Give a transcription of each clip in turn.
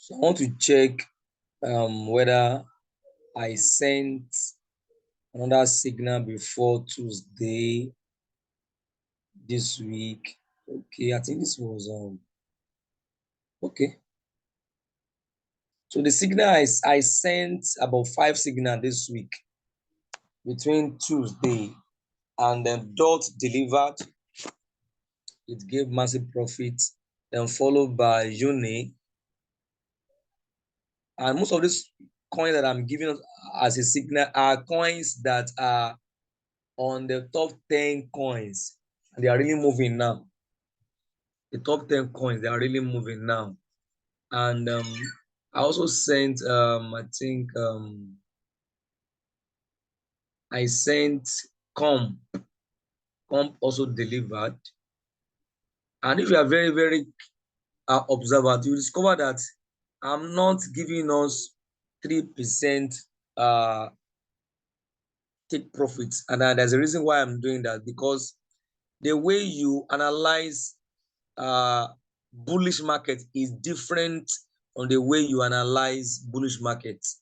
So I want to check whether I sent another signal before Tuesday this week. Okay, I think this was okay. So the signal I sent about 5 signal this week between Tuesday and then dot delivered. It gave massive profit, then followed by Uni. And most of these coins that I'm giving as a signal are coins that are on the top 10 coins. And they are really moving now. The top 10 coins, they are really moving now. And I also sent, I think, I sent comp also delivered. And if you are very, very observant, you discover that I'm not giving us 3% take profits. And there's a reason why I'm doing that, because the way you analyze bullish market is different on the way you analyze bullish markets.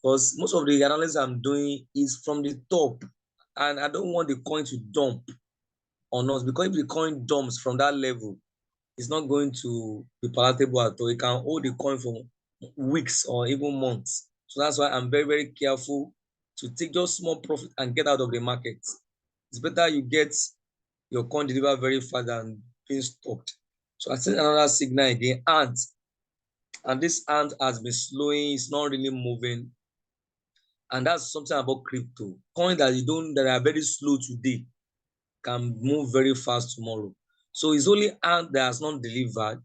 Because most of the analysis I'm doing is from the top, and I don't want the coin to dump on us, because if the coin dumps from that level, it's not going to be palatable at all. It can hold the coin for weeks or even months. So that's why I'm very, very careful to take just small profit and get out of the market. It's better you get your coin delivered very fast than being stopped. So I sent another signal again, and this ant has been slowing, it's not really moving. And that's something about crypto. Coins that are very slow today can move very fast tomorrow. So it's only ant that has not delivered.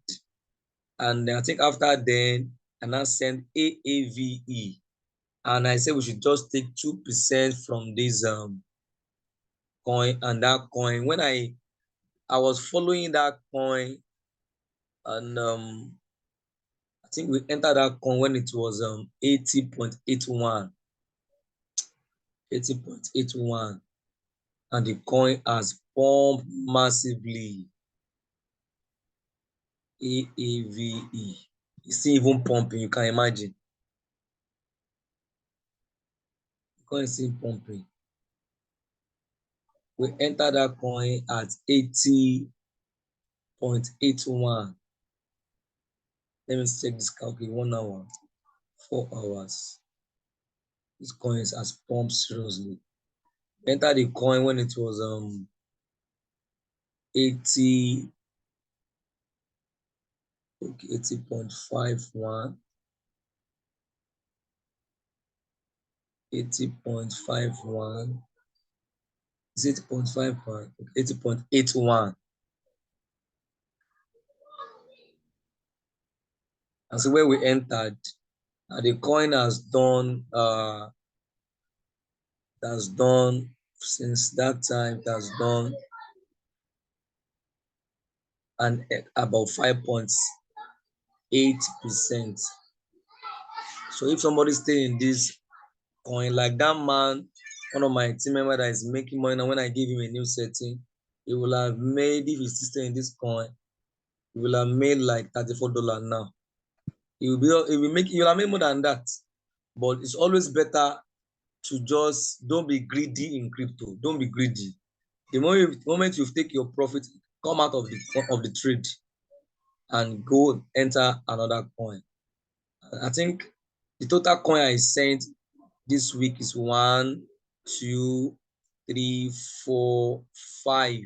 And I think after then, I now sent AAVE. And I said we should just take 2% from this coin, and that coin. When I was following that coin, and I think we entered that coin when it was 80.81. 80.81. And the coin has pumped massively. AAVE. It's still even pumping, you can imagine. The coin is still pumping. We entered that coin at 80.81. Let me check this calculate. 1 hour, 4 hours. This coin has pumped seriously. We entered the coin when it was 80. Okay, 80.51. 80.51. Is 80.51? 80.81. And so where we entered, the coin has done since that time, it has done about 5.8%. So if somebody stay in this coin, like that man, one of my team members that is making money, and when I give him a new setting, he will have made, if he's still in this coin, he will have made like $34 now. He will have made more than that. But it's always better to just don't be greedy in crypto. Don't be greedy. The moment you take your profit, come out of the trade and go enter another coin. I think the total coin I sent this week is 1, 2, 3, 4, 5.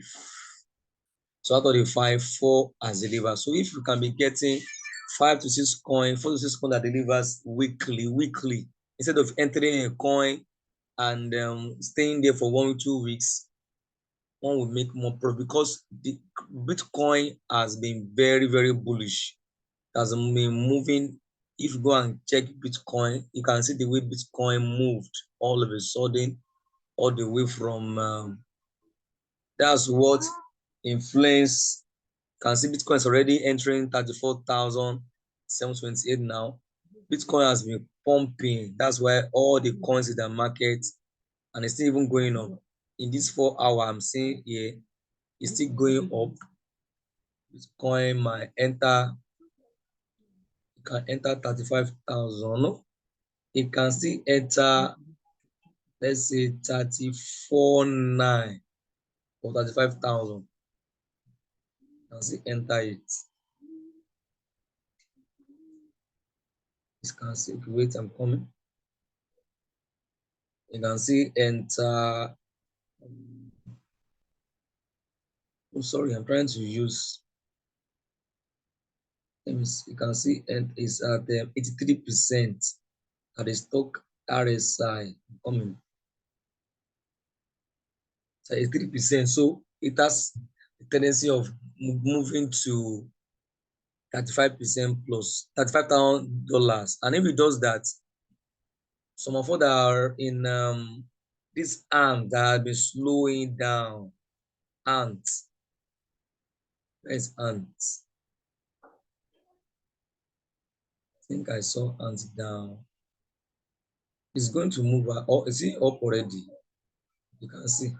So out of the 5, 4 has delivered. So if you can be getting 5 to 6 coins, 4 to 6 coins that delivers weekly, instead of entering a coin and staying there for 1 or 2 weeks, one will make more profit, because the Bitcoin has been very, very bullish. It has been moving. If you go and check Bitcoin, you can see the way Bitcoin moved all of a sudden, all the way from that's what influence. You can see Bitcoin is already entering 34,728 now. Bitcoin has been pumping. That's why all the coins in the market, and it's still even going up. In this 4 hour, I'm seeing here, it's still going up. Bitcoin might enter You can enter 35,000. You can still enter, let's say 34,900 or 35,000. You can still enter it. You can see, wait, I'm coming. You can see enter. Oh, sorry, I'm trying to use. Let me see. You can see it's at 83% at the stock RSI. Coming. So 83%. So it has the tendency of moving to 35% plus $35,000. And if it does that, some of us that are in this arm that have been slowing down, ants. Where's ants? I think I saw ants down. It's going to move up. Or is it up already? You can see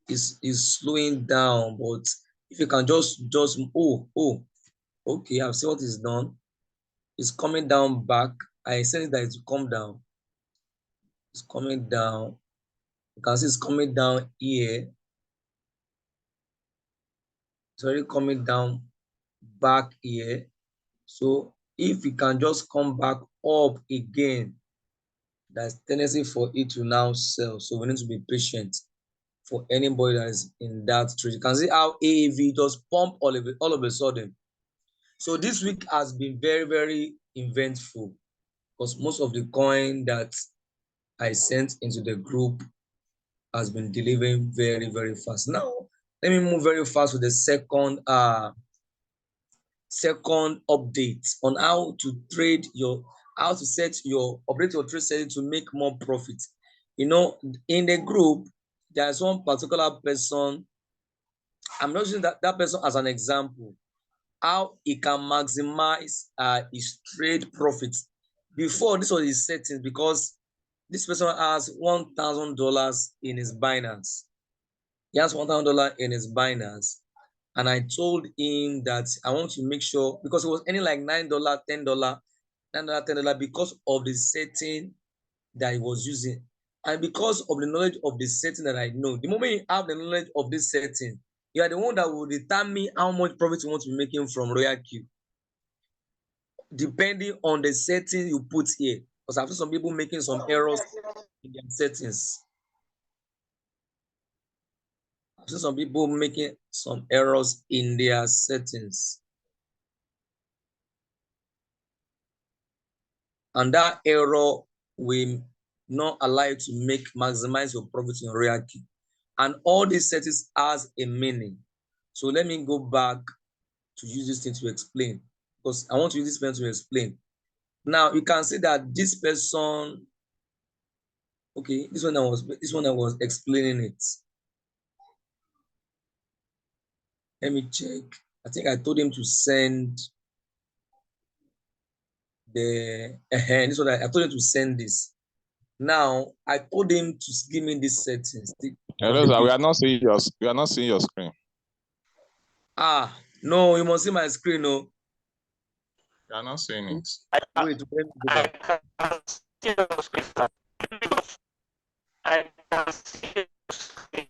it's slowing down, but if you can just okay, I've seen what is done. It's coming down back. I sense that it will come down. It's coming down. You can see it's coming down here. It's already coming down back here. So if it can just come back up again, there's tendency for it to now sell. So we need to be patient for anybody that is in that trade. You can see how AAV just pump all of a sudden. So this week has been very, very eventful because most of the coin that I sent into the group has been delivering very, very fast. Now, let me move very fast with the second update on how to trade how to set your operate your trade setting to make more profit. You know, in the group, there's one particular person. I'm not using that person as an example, how he can maximize his trade profits. Before, this was his settings because this person has $1,000 in his Binance. He has $1,000 in his Binance. And I told him that I want to make sure, because it was earning like $9, $10, $9, $10 because of the setting that he was using. And because of the knowledge of the setting that I know, the moment you have the knowledge of this setting, you are the one that will determine how much profit you want to be making from RoyalQ, depending on the setting you put here. Because I've seen some people making some errors in their settings. I've seen some people making some errors in their settings. And that error will not allow you to maximize your profit in RoyalQ. And all these settings has a meaning. So let me go back to use this thing to explain, because I want to use this pen to explain. Now you can see that this person, okay, this one I was explaining it. Let me check. I think I told him to send this one. I told him to send this. Now I told him to give me this settings. Hello, sir. We are not seeing your screen. No, you must see my screen. No, You are not seeing it. Wait, let me go back. I can see your screen. I can see your screen.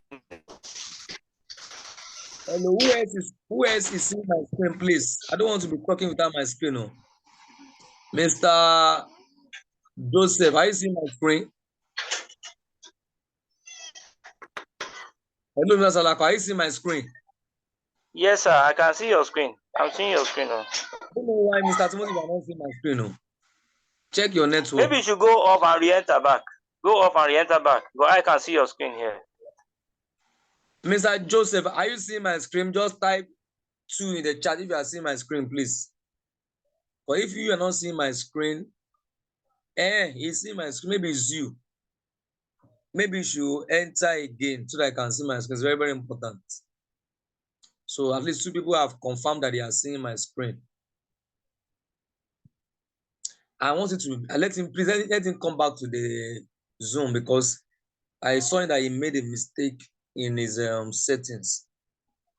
Hello, who else is seeing my screen, please? I don't want to be talking without my screen. No. Mr. Joseph, are you seeing my screen? Hello, Mr. Salako, are you seeing my screen? Yes, sir. I can see your screen. I'm seeing your screen. I don't know why Mr. Timothy is not seeing my screen. No. Check your network. Maybe you should go off and re-enter back. Go off and re-enter back. But I can see your screen here. Mr. Joseph, are you seeing my screen? Just type 2 in the chat if you are seeing my screen, please. But if you are not seeing my screen, you see my screen, maybe it's you. Maybe you should enter again so that I can see my screen. It's very, very important. So at least 2 people have confirmed that they are seeing my screen. I wanted to let him come back to the Zoom, because I saw that he made a mistake in his settings.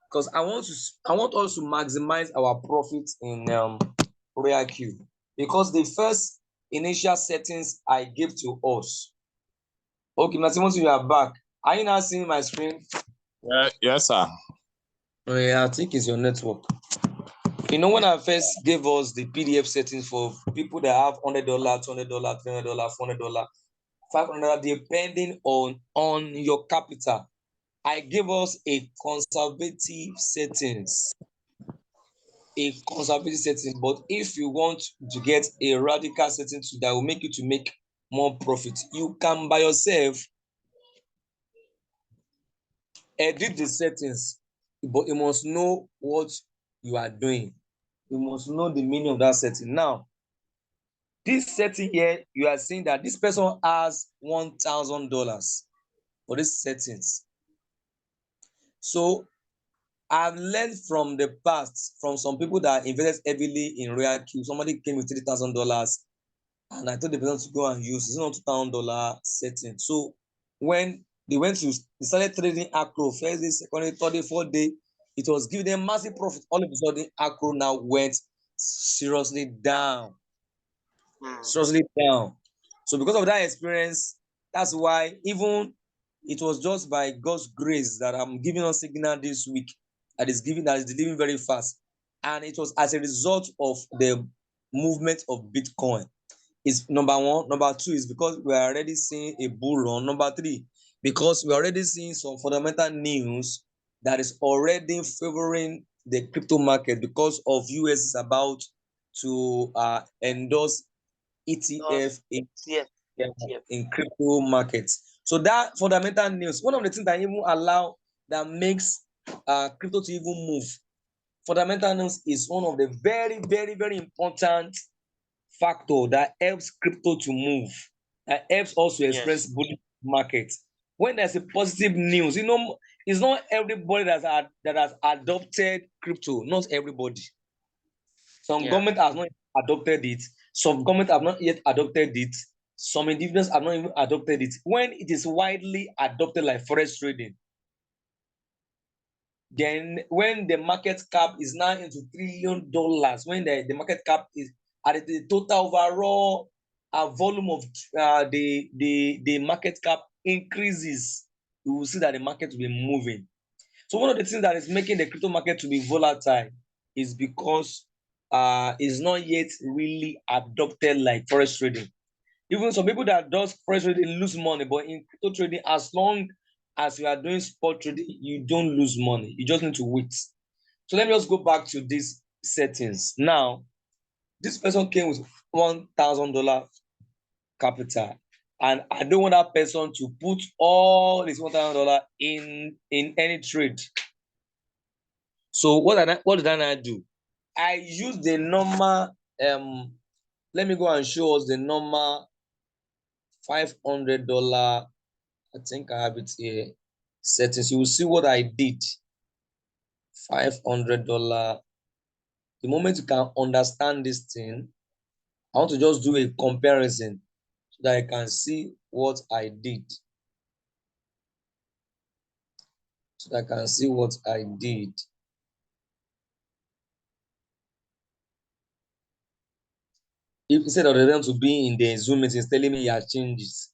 Because I want us to maximize our profits in RoyalQ. because the first initial settings I gave to us. Okay, Timothy, you are back. Are you now seeing my screen? Yeah, yes, sir. Oh, yeah, I think it's your network. You know, when I first gave us the PDF settings for people that have $100, $200, $300, $400, $500, depending on your capital, I gave us a conservative settings. But if you want to get a radical setting that will make you to make more profit, you can by yourself edit the settings, but you must know what you are doing. You must know the meaning of that setting. Now, this setting here, you are seeing that this person has $1,000 for these settings. So I've learned from the past, from some people that invested heavily in RoyalQ. Somebody came with $3,000, and I told the person to go and use it's not $2,000 setting. So when they started trading Acro, first day, second day, third day, fourth day, it was giving them massive profit. All of a sudden, Acro now went seriously down. Seriously down. So because of that experience, that's why even it was just by God's grace that I'm giving us signal this week that is delivering very fast. And it was as a result of the movement of Bitcoin. Is number one. Number two is because we are already seeing a bull run. Number three, because we're already seeing some fundamental news that is already favoring the crypto market because of US is about to endorse ETF in crypto markets. So that fundamental news, one of the things that even allow that makes crypto to even move. Fundamental news is one of the very, very, very important factor that helps crypto to move, that helps also express bullish market. When there's a positive news, it's not everybody that has adopted crypto. Not everybody. Some government has not adopted it. Some government have not yet adopted it. Some individuals have not even adopted it. When it is widely adopted, like forex trading, then when the market cap is now into $1 trillion, when the market cap is at the total overall volume of the market cap increases, you will see that the market will be moving. So one of the things that is making the crypto market to be volatile is because it's not yet really adopted like forex trading. Even some people that does forex trading lose money, but in crypto trading, as long as you are doing spot trading, you don't lose money. You just need to wait. So let me just go back to these settings. Now, this person came with $1,000 capital, and I don't want that person to put all this $1,000 in any trade. So what did I do? I use the normal let me go and show us the normal $500. I think I have it here. Settings. You will see what I did. $500. The moment you can understand this thing, I want to just do a comparison so that I can see what I did. So that I can see what I did. If instead of them to be in the Zoom meeting, telling me your changes,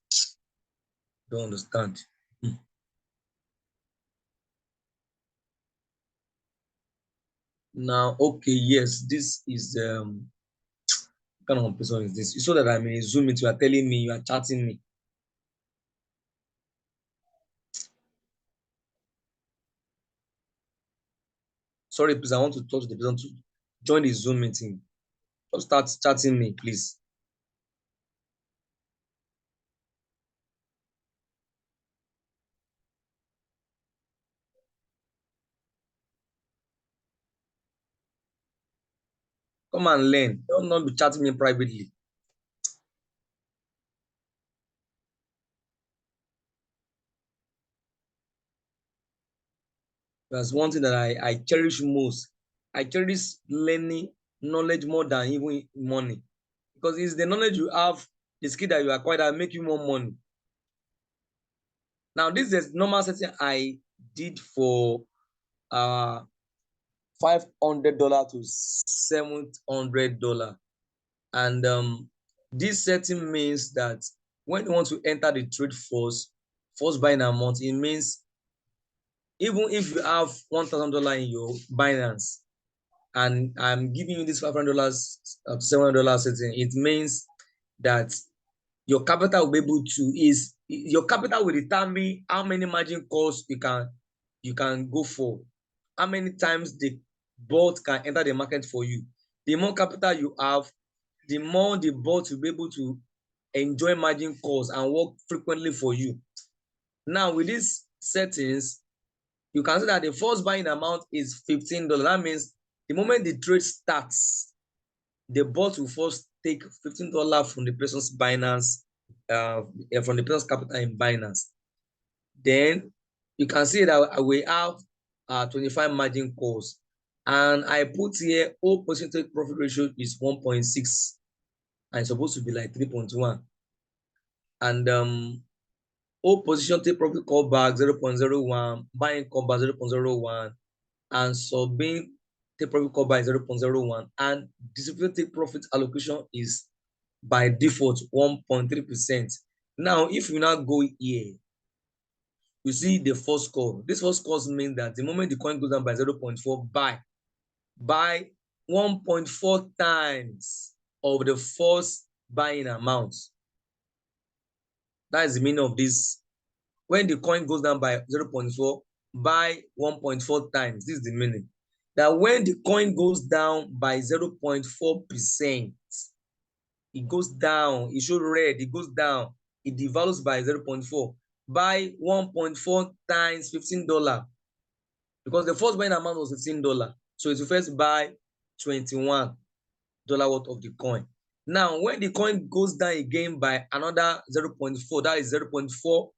don't understand. Now, okay, yes, this is what kind of person is this? You saw that I'm in a Zoom meeting, you are telling me, you are chatting me. Sorry, please, I want to talk to the person to join the Zoom meeting. Just start chatting me, please. Come and learn. Don't not be chatting me privately. That's one thing that I cherish most. I cherish learning knowledge more than even money. Because it's the knowledge you have, the skill that you acquire that make you more money. Now, this is normal setting I did for $500 to $700. And this setting means that when you want to enter the trade first buying amount, it means even if you have $1,000 in your Binance and I'm giving you this $500 $700 setting, it means that your capital will be able to is your capital will determine how many margin calls you can go for, how many times the bot can enter the market for you. The more capital you have, the more the bot will be able to enjoy margin calls and work frequently for you. Now with these settings, you can see that the first buying amount is $15. That means the moment the trade starts, the bot will first take $15 from the person's Binance, from the person's capital in Binance. Then you can see that we have 25 margin calls, and I put here all percentage profit ratio is 1.6 and it's supposed to be like 3.1, and all position take profit callback 0.01, buying callback 0.01, and subbing take profit callback 0.01, and distributed take profit allocation is by default 1.3%. Now, if you now go here, you see the first call. This first call means that the moment the coin goes down by 0.4, buy 1.4 times of the first buying amount. That is the meaning of this. When the coin goes down by 0.4, buy 1.4 times. This is the meaning. That when the coin goes down by 0.4%, it goes down, it shows red, it goes down, it devalues by 0.4. Buy 1.4 times $15 because the first buying amount was $15. So it will first buy $21 worth of the coin. Now, when the coin goes down again by another 0.4, that is 0.4,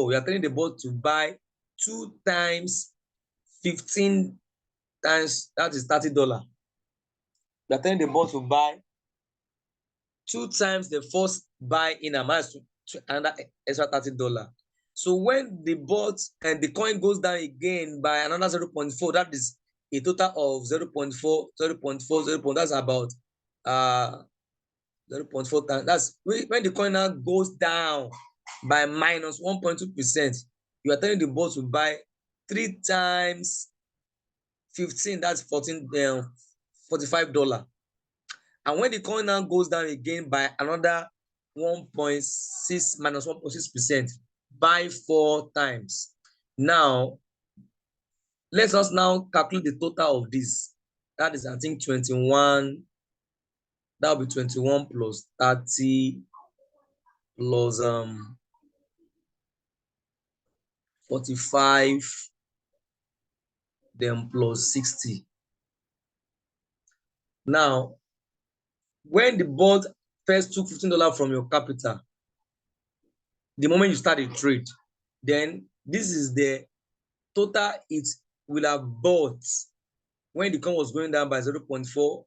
we are telling the bot to buy 2 times 15 times, that is $30. We are telling the bot to buy 2 times the first buy in amount to another extra $30. So when the bot and the coin goes down again by another 0.4, that is a total of 0.4, 0.4, that's about 0.4 times. That's when the coin now goes down by minus 1.2%, you are telling the bot to buy 3 times 15, that's $45. And when the coin now goes down again by another 1.6 minus 1.6%, buy 4 times. Now, let us now calculate the total of this. That is, I think, 21. That will be 21 plus 30 plus 45, then plus 60. Now, when the bot first took $15 from your capital, the moment you start a trade, then this is the total it will have bought when the coin was going down by 0.4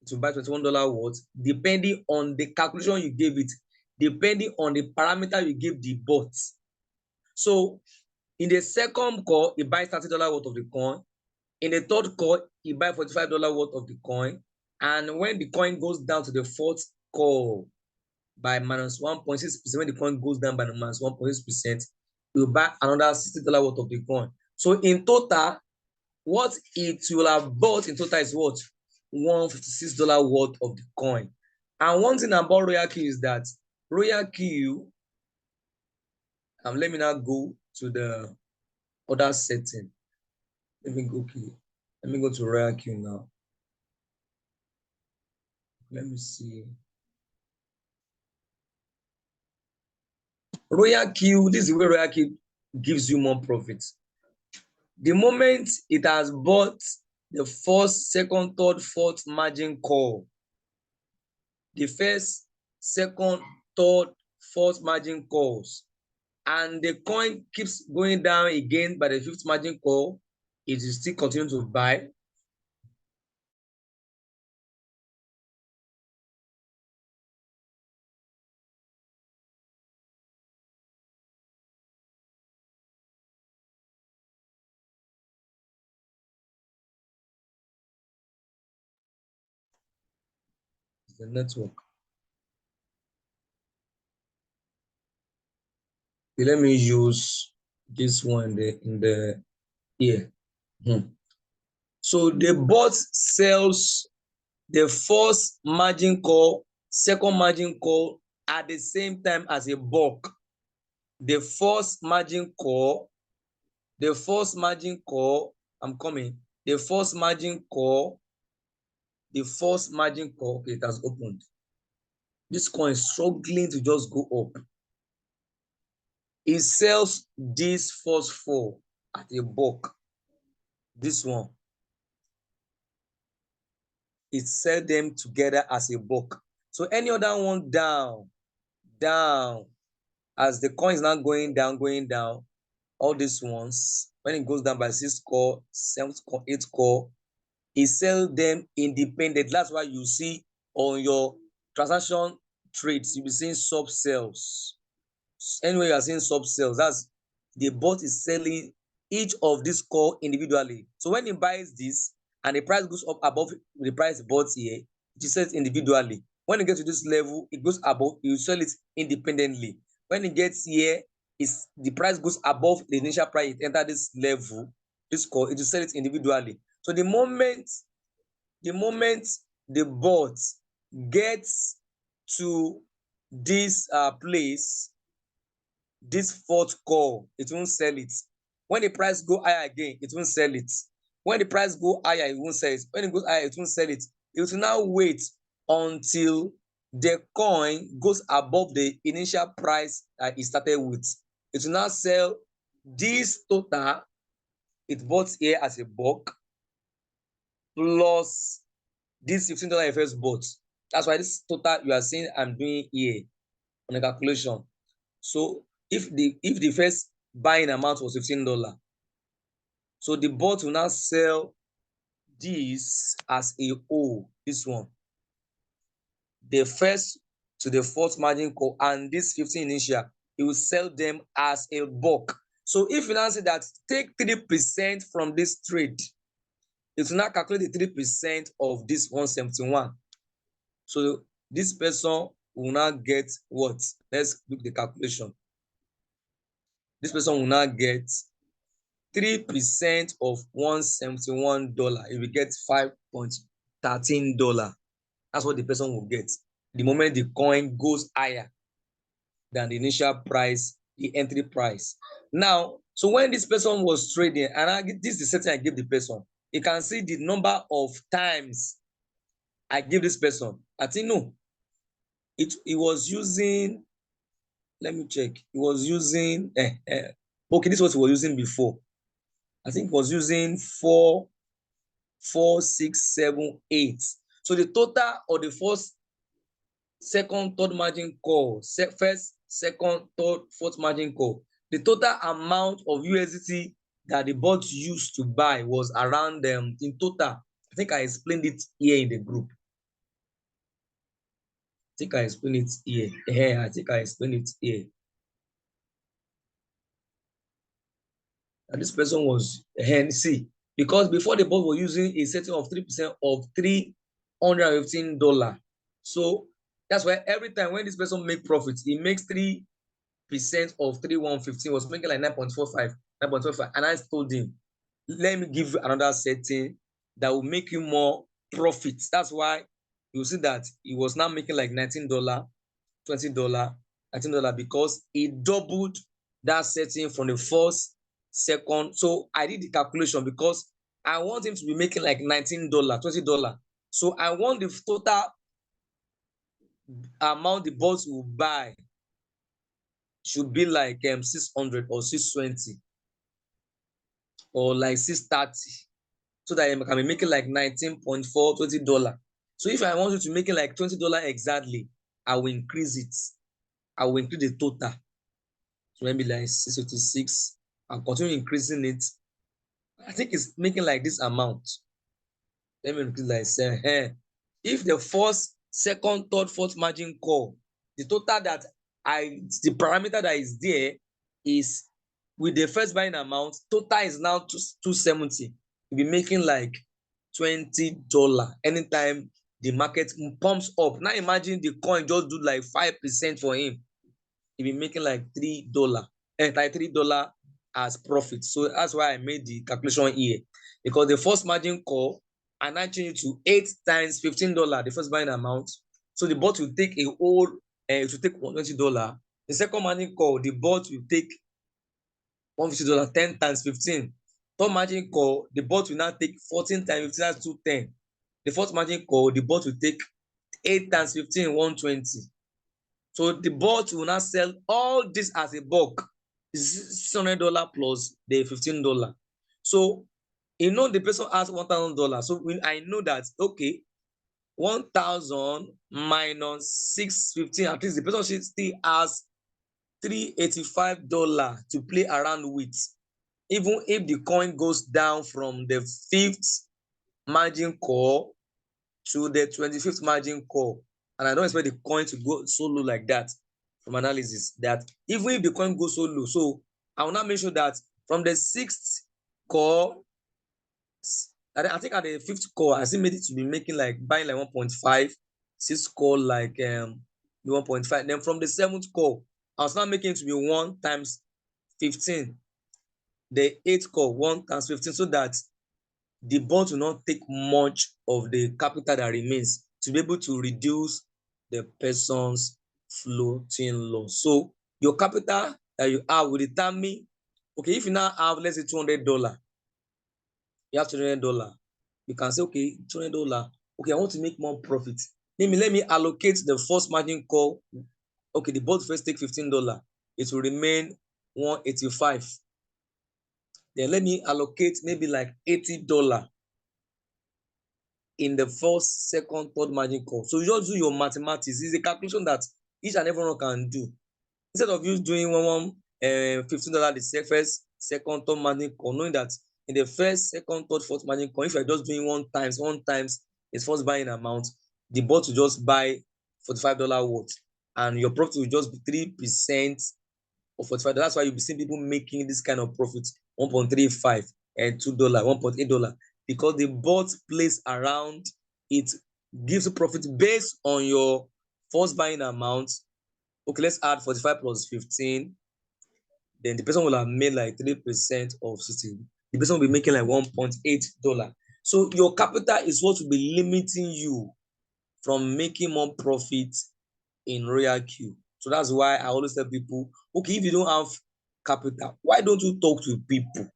to buy $21 worth, depending on the calculation you gave it, depending on the parameter you give the bot. So in the second call, it buys $30 worth of the coin. In the third call, it buys $45 worth of the coin. And when the coin goes down to the fourth call by minus 1.6%, when the coin goes down by minus 1.6%, you buy another $60 worth of the coin. So in total, what it will have bought in total is what? $156 worth of the coin. And one thing about RoyalQ is that RoyalQ, let me now go to the other setting. Let me go to RoyalQ now. Let me see. RoyalQ, this is where RoyalQ gives you more profits. The moment it has bought the first, second, third, fourth margin call, the first, second, third, fourth margin calls, and the coin keeps going down again by the fifth margin call, it is still continuing to buy. the network. Okay, let me use this one in the here. So the bot sells the first margin call, second margin call at the same time as a bulk. The first margin call, I'm coming. The first margin call, okay, it has opened. This coin is struggling to just go up. It sells this first four at a bulk. This one, it sell them together as a bulk. So any other one down, as the coin is now going down, all these ones, when it goes down by 6 core, 7 core, 8 core, it sell them independent. That's why you see on your transaction trades, you'll be seeing sub sales. Anyway, you are seeing sub sales. That's the bot is selling each of these core individually. So when he buys this and the price goes up above the price bought here, it sells individually. When it gets to this level, it goes above, you sell it independently. When it gets here, the price goes above the initial price, it enter this level, this core, it will sell it individually. So the moment the bot gets to this place, this fourth call, it won't sell it. When the price go higher again, it won't sell it. When the price go higher, it won't sell it. When it goes higher, it won't sell it. It will now wait until the coin goes above the initial price that it started with. It will now sell this total it bought here as a bulk plus this $15 first bought. That's why this total you are seeing I'm doing here on the calculation. So if the first buying amount was $15, so the bot will now sell this as a whole, this one, the first to the fourth margin call and this 15 initial, it will sell them as a bulk. So if you now say that take 3% from this trade, it will now calculate the 3% of this 171. So this person will now get what? Let's look the calculation. This person will now get 3% of $171. He will get $5.13. That's what the person will get the moment the coin goes higher than the initial price, the entry price. Now, so when this person was trading, and this is the setting I give the person, you can see the number of times I give this person. I think no, it was using, let me check. It was using okay, this was what he was using before. I think it was using 4, 6, 7, 8. So the total of the first, second, third margin call, first, second, third, fourth margin call, the total amount of USDT that the bot used to buy was around them in total. I think I explained it here in the group. I think I explained it here. Yeah, I think I explained it here. And this person was, see, because before the bot was using a setting of 3% of $315. So that's why every time when this person make profits, he makes 3% of 3,115, was making like 9.45, 9.25. And I told him, let me give you another setting that will make you more profits. That's why you see that he was now making like $19, $20, $19, because he doubled that setting from the first, second. So I did the calculation because I want him to be making like $19, $20. So I want the total amount the boss will buy should be like 600 or 620 or like 630, so that I can be making like 19.4, $20. So if I want you to make it like $20 exactly, I will increase it. I will increase the total. So maybe like 656. I'll continue increasing it. I think it's making like this amount. Let me increase like 7. If the first, second, third, fourth margin call, the total that the parameter that is there is with the first buying amount, total is now 270. You'll be making like $20 anytime the market pumps up. Now imagine the coin just do like 5% for him. He be making like $3, like $3 as profit. So that's why I made the calculation here, because the first margin call I now change it to 8 times $15, the first buying amount. So the bot will take a whole, it will take $120. The second margin call, the bot will take $150, 10 times 15. Third margin call, the bot will now take 14 times 15, that's 210. The fourth margin call, the bot will take 8 times 15, 120. So the bot will now sell all this as a bulk, $600 plus the $15. So the person has $1,000. So I know that, okay, 1,000 minus 615, at least the person should still has $385 to play around with. Even if the coin goes down from the 5th margin call to the 25th margin call, and I don't expect the coin to go so low like that from analysis, that even if the coin goes so low, so I will not make sure that from the 6th call, I think at the 5th call, I still made it to be making like buying like 1.5, 6th call like 1.5. Then from the 7th call, I was not making it to be 1 times 15. The 8th call, 1 times 15, so that the bot will not take much of the capital that remains to be able to reduce the person's floating loss. So your capital that you have will determine, okay, if you now have, let's say $200, you have $200, you can say, okay, $200, okay, I want to make more profit. Let me allocate the first margin call. Okay, the bot first take $15, it will remain 185. Then let me allocate maybe like $80 in the first, second, third margin call. So you just do your mathematics. It's a calculation that each and everyone can do. Instead of you doing $15 the first, second, third margin call, knowing that in the first, second, third, fourth margin call, if you're just doing one times its first buying amount, the bot will just buy $45 worth, and your profit will just be 3% of $45. That's why you'll be seeing people making this kind of profit, 1.35 and $2, $1.8, because the bot plays around. It gives you profit based on your first buying amount. Okay, let's add 45 plus 15. Then the person will have made like 3% of 60. The person will be making like $1.8. So your capital is what will be limiting you from making more profit in RoyalQ. So that's why I always tell people, okay, if you don't have capital, why don't you talk to people?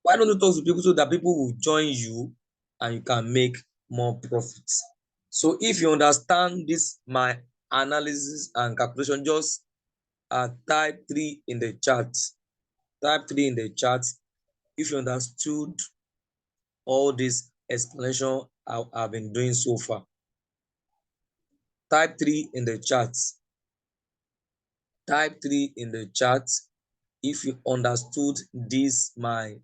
Why don't you talk to people so that people will join you and you can make more profits? So if you understand this, my analysis and calculation, just type 3 in the chat. Type 3 in the chat if you understood all this explanation I've been doing so far. Type 3 in the chat. Type 3 in the chat if you understood this, my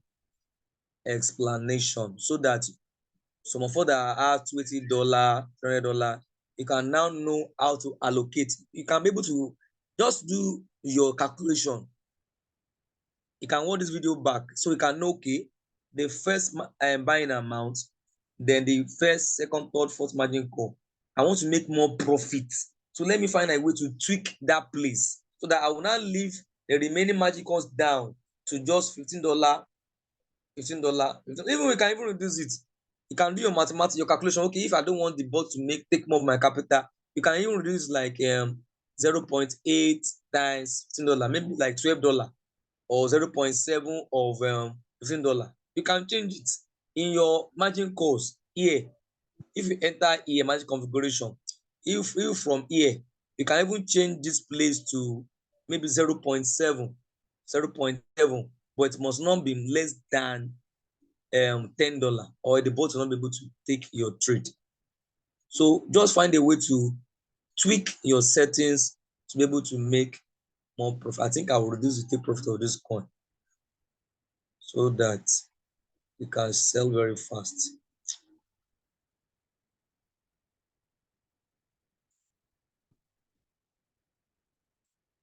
explanation, so that some of us that are $20, $300, you can now know how to allocate. You can be able to just do your calculation. You can watch this video back so you can know, okay, the first buying amount, then the first, second, third, fourth margin call. I want to make more profit. So let me find a way to tweak that place so that I will not leave the remaining margin calls down to just $15, $15. Even we can even reduce it. You can do your mathematics, your calculation. Okay, if I don't want the bot to take more of my capital, you can even reduce like 0.8 times $15, maybe like $12, or 0.7 of $15. You can change it in your margin calls here. If you enter here margin configuration, if from here, you can even change this place to maybe 0.7, but it must not be less than $10, or the bot will not be able to take your trade. So just find a way to tweak your settings to be able to make more profit. I think I will reduce the take profit of this coin so that you can sell very fast.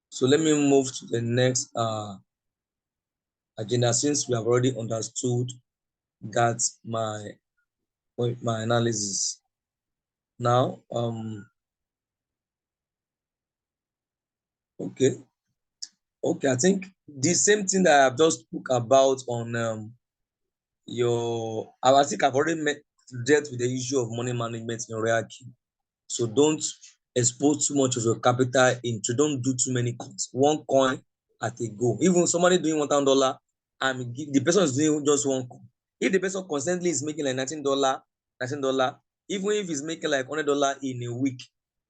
So let me move to the next agenda, since we have already understood that my analysis. Now, okay, I think the same thing that I've just spoke about on I think I've already dealt with the issue of money management in RoyalQ. So don't expose too much of your capital into, don't do too many coins. One coin at a go. Even somebody doing $1,000 and the person is doing just one coin. If the person constantly is making like $19, even if he's making like $100 in a week,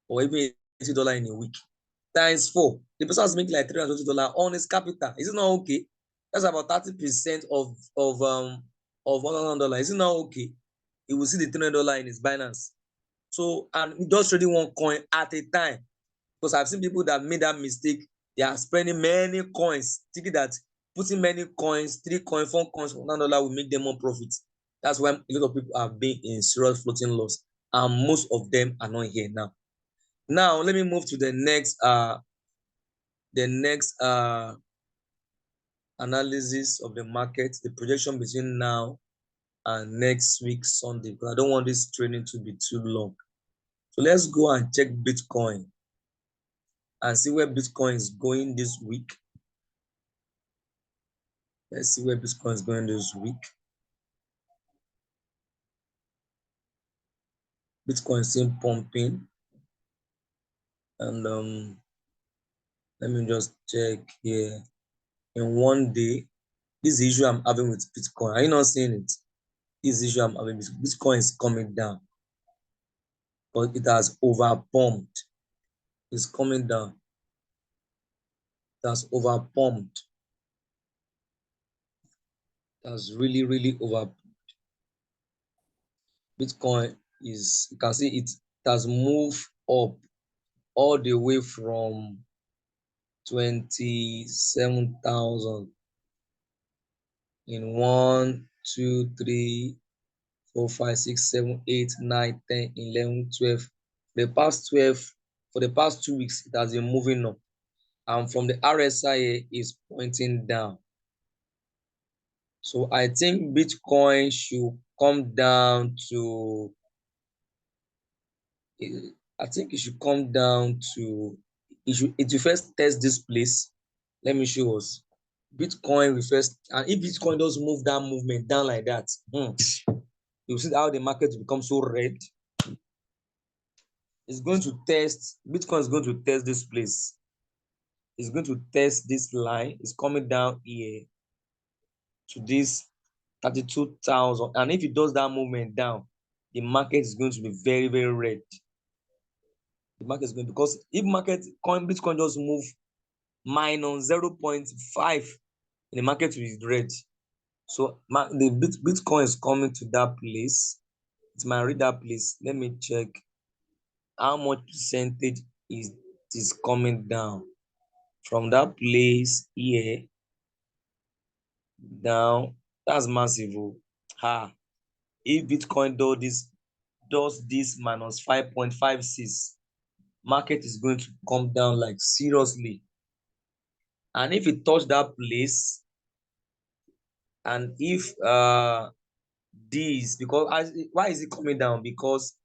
or even $80 in a week, times 4, the person is making like $320 on his capital. Is it not okay? That's about 30% of $1,000. Is it not okay? He will see the $300 in his Binance. So, and just trading one coin at a time, because I've seen people that made that mistake. They are spending many coins, thinking that putting many coins, 3 coins, 4 coins, $1 will make them more profit. That's why a lot of people are being in serious floating loss, and most of them are not here now. Now, let me move to the next analysis of the market, the projection between now and next week Sunday, because I don't want this training to be too long. So let's go and check Bitcoin and see where Bitcoin is going this week. Let's see where Bitcoin is going this week. Bitcoin is still pumping, and let me just check here. In one day, this issue I'm having with Bitcoin, are you not seeing it? This issue I'm having with Bitcoin is coming down, but it has over pumped. It's coming down. It has over pumped. It has really over. Bitcoin is, you can see it has moved up all the way from 27,000 in 1, 2, 3, 4, 5, 6, 7, 8, 9, 10, 11, 12. For the past 2 weeks, it has been moving up. And from the RSI is pointing down. So I think Bitcoin should come down to, I think it should come down to, it will first test this place. Let me show us. Bitcoin will first, and if Bitcoin does move that movement down like that, you'll see how the market will become so red. It's going to test, Bitcoin is going to test this place. It's going to test this line. It's coming down here to this 32,000. And if it does that movement down, the market is going to be very red. The market is going, because if Bitcoin just move minus 0.5, the market will be red. So the Bitcoin is coming to that place. It might read that place. Let me check how much percentage is coming down from that place here down. That's massive. If Bitcoin does this minus 5.56, market is going to come down like seriously. And if it touch that place, and if because why is it coming down? Because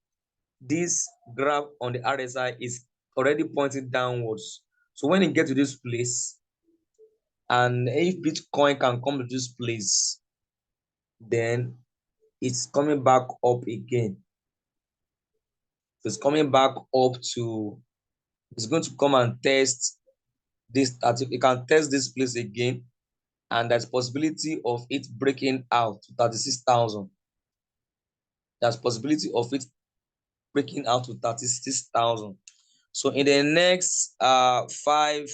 this graph on the RSI is already pointing downwards. So when it gets to this place, and if Bitcoin can come to this place, then it's coming back up again. It's coming back up to, it's going to come and test this. It can test this place again, and there's possibility of it breaking out to 36,000. There's possibility of it breaking out to 36,000. So in the next 5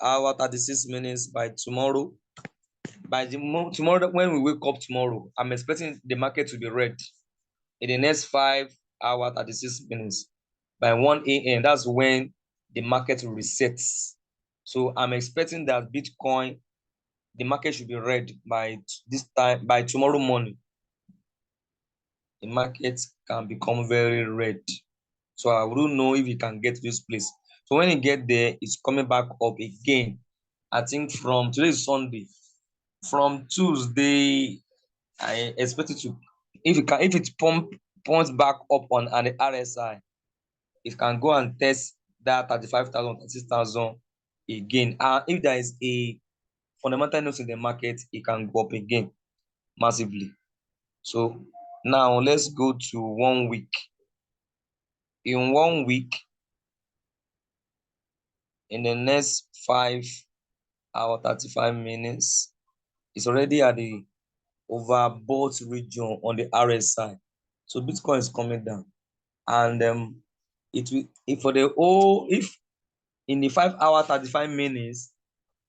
hours 36 minutes, by tomorrow when we wake up tomorrow, I'm expecting the market to be red. In the next 5 hours 36 minutes, by 1 a.m., that's when the market resets. So I'm expecting that Bitcoin, the market should be red by this time, by tomorrow morning. The market can become very red. So I wouldn't know if you can get to this place. So when you get there, it's coming back up again. I think from today is Sunday. From Tuesday, I expect it to, if it points back up on the RSI, it can go and test that 35,000, 36,000 again. And if there is a fundamental news in the market, it can go up again massively. So now let's go to 1 week. In 1 week, in the next 5 hours, 35 minutes, it's already at the overbought region on the RSI. So Bitcoin is coming down. And it will, if for the whole, if in the 5 hour 35 minutes,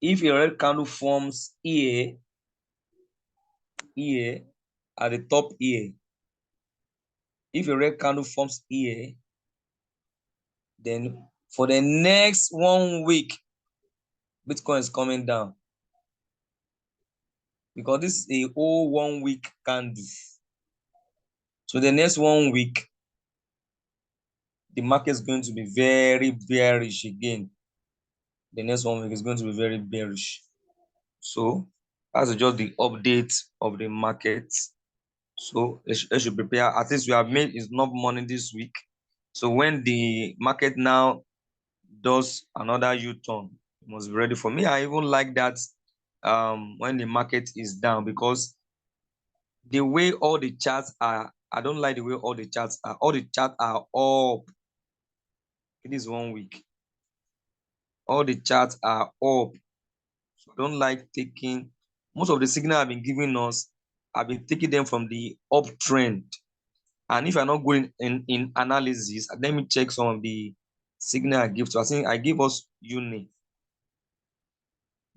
if a red candle forms here at the top here, if a red candle forms here, then for the next 1 week, Bitcoin is coming down, because this is a whole 1 week candle. So the next 1 week, the market is going to be very bearish again. The next 1 week is going to be very bearish. So that's just the update of the market. So let's should prepare. At least we have made enough money this week. So when the market now does another U-turn, you must be ready. For me, I even like that when the market is down, because the way all the charts are, I don't like the way all the charts are. All the charts are up. It is 1 week. All the charts are up. So I don't like taking most of the signal I've been giving us. I've been taking them from the uptrend. And if I'm not going in analysis, let me check some of the signal I give to. I think I give us uni.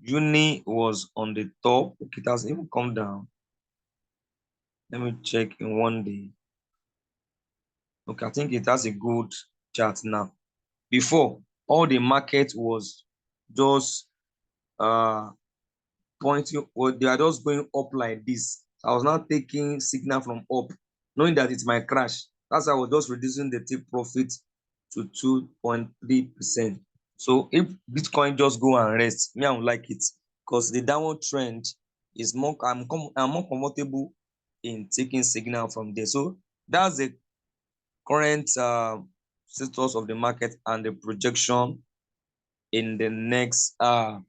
Uni was on the top. Okay, it has even come down. Let me check in 1 day. Okay, I think it has a good chart now. Before, all the market was just pointing, or they are just going up like this. I was not taking signal from up, knowing that it might crash. That's why I was just reducing the take profit to 2.3%. So if Bitcoin just go and rest, me, I don't like it, because the downward trend is more, I'm more comfortable in taking signal from there. So that's the current status of the market and the projection in the next 1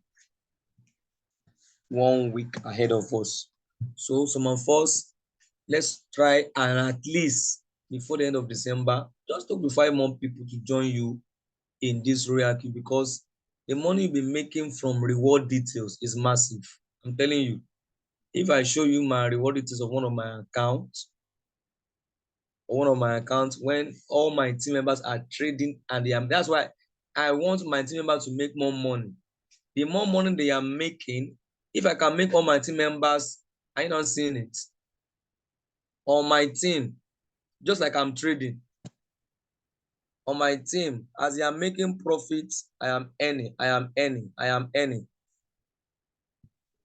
week ahead of us. So some of us, let's try and at least before the end of December, just talk to 5 more people to join you in this RoyalQ, because the money you'll be making from reward details is massive. I'm telling you, if I show you my reward details of one of my accounts, when all my team members are trading, and that's why I want my team members to make more money. The more money they are making, if I can make all my team members, are you not seeing it? On my team, just like I'm trading, on my team, as they are making profits, I am earning. I'm earning.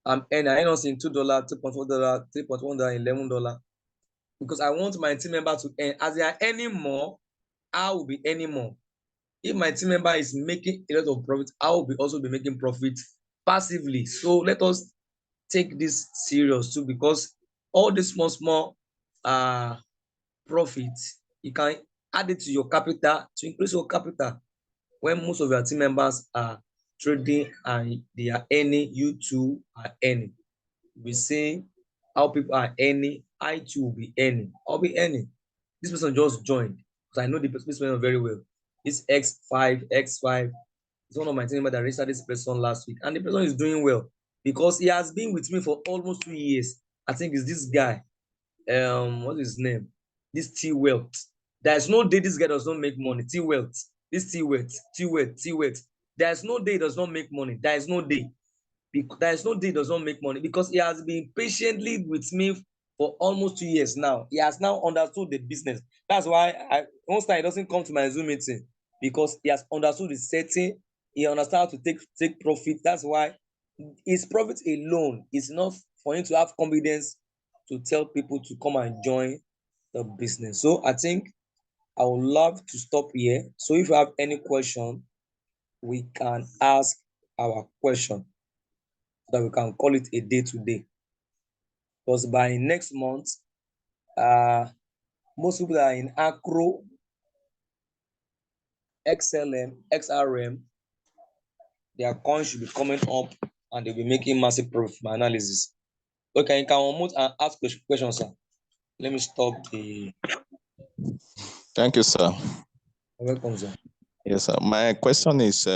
I ain't not seeing $2, $3.4, $3.1, $11. Because I want my team member to earn. As they are earning more, I will be earning more. If my team member is making a lot of profit, I will also be making profit passively. So let us take this serious too, because all this small profit, you can add it to your capital to increase your capital. When most of your team members are trading and they are earning, you too are earning. We say how people are earning, I too will be earning. I'll be earning. This person just joined, because I know this person very well. This X5 is one of my team members that registered this person last week, and the person is doing well because he has been with me for almost 2 years. I think it's this guy. What is his name? This T Wealth. There's no day this guy does not make money. T Wealth. This T Wealth. There's no day he does not make money. There is no day. There is no day he does not make money, because he has been patiently with me for almost 2 years now. He has now understood the business. That's why most time he doesn't come to my Zoom meeting, because he has understood the setting. He understands how to take profit. That's why his profit alone is enough for him to have confidence to tell people to come and join the business. So I think I would love to stop here. So if you have any question, we can ask our question, so that we can call it a day today. Because by next month, most people that are in Accra, XLM, XRM, their coins should be coming up and they'll be making massive profit from analysis. Okay, you can unmute and ask questions, sir. Let me stop the. Thank you, sir. Welcome, sir. Yes, sir. My question is